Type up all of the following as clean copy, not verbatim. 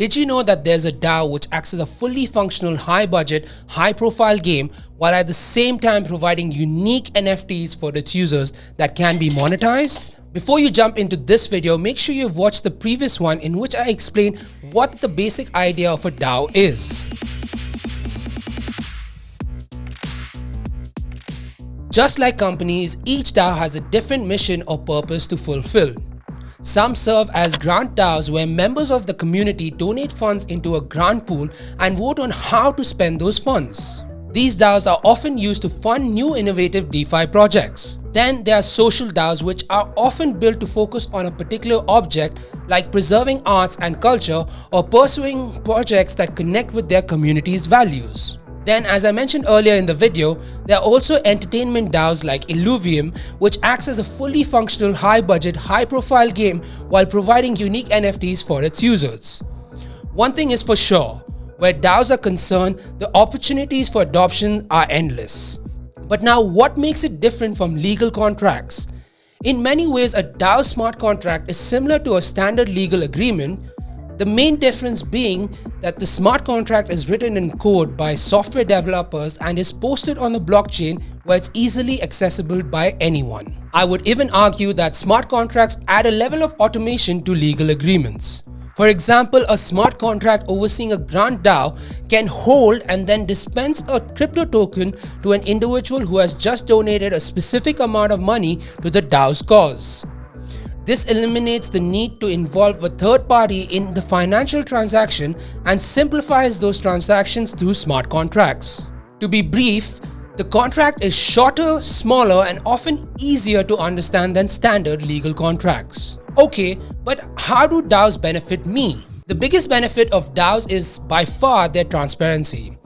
Did you know that there's a DAO which acts as a fully functional, high-budget, high-profile game while at the same time providing unique NFTs for its users that can be monetized? Before you jump into this video, make sure you've watched the previous one in which I explain what the basic idea of a DAO is. Just like companies, each DAO has a different mission or purpose to fulfill. Some serve as grant DAOs where members of the community donate funds into a grant pool and vote on how to spend those funds. These DAOs are often used to fund new innovative DeFi projects. Then there are social DAOs which are often built to focus on a particular object like preserving arts and culture or pursuing projects that connect with their community's values. Then, as I mentioned earlier in the video, there are also entertainment DAOs like Illuvium, which acts as a fully functional, high-budget, high-profile game while providing unique NFTs for its users. One thing is for sure, where DAOs are concerned, the opportunities for adoption are endless. But now, what makes it different from legal contracts? In many ways, a DAO smart contract is similar to a standard legal agreement, the main difference being that the smart contract is written in code by software developers and is posted on the blockchain where it's easily accessible by anyone. I would even argue that smart contracts add a level of automation to legal agreements. For example, a smart contract overseeing a grant DAO can hold and then dispense a crypto token to an individual who has just donated a specific amount of money to the DAO's cause. This eliminates the need to involve a third party in the financial transaction and simplifies those transactions through smart contracts. To be brief, the contract is shorter, smaller, and often easier to understand than standard legal contracts. Okay, but how do DAOs benefit me? The biggest benefit of DAOs is by far their transparency.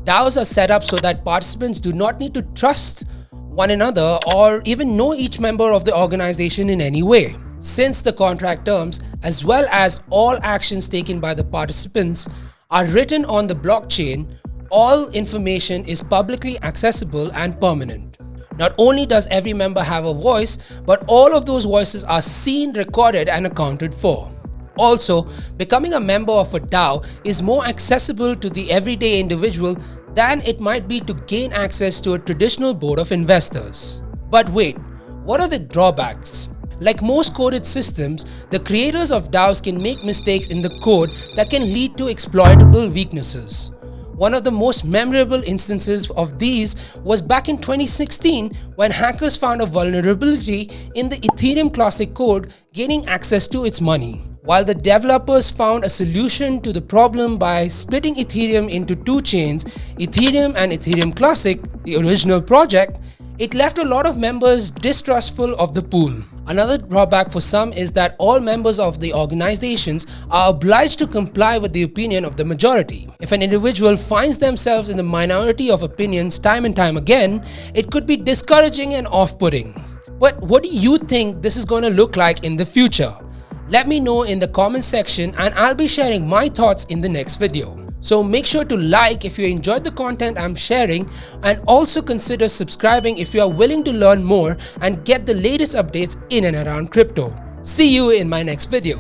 DAOs are set up so that participants do not need to trust one another or even know each member of the organization in any way. Since the contract terms, as well as all actions taken by the participants, are written on the blockchain, all information is publicly accessible and permanent. Not only does every member have a voice, but all of those voices are seen, recorded, and accounted for. Also, becoming a member of a DAO is more accessible to the everyday individual than it might be to gain access to a traditional board of investors. But wait, what are the drawbacks? Like most coded systems, the creators of DAOs can make mistakes in the code that can lead to exploitable weaknesses. One of the most memorable instances of these was back in 2016 when hackers found a vulnerability in the Ethereum Classic code, gaining access to its money. While the developers found a solution to the problem by splitting Ethereum into two chains, Ethereum and Ethereum Classic, the original project, it left a lot of members distrustful of the pool. Another drawback for some is that all members of the organizations are obliged to comply with the opinion of the majority. If an individual finds themselves in the minority of opinions time and time again, it could be discouraging and off-putting. But what do you think this is going to look like in the future? Let me know in the comment section and I'll be sharing my thoughts in the next video. So make sure to like if you enjoyed the content I'm sharing and also consider subscribing if you are willing to learn more and get the latest updates in and around crypto. See you in my next video.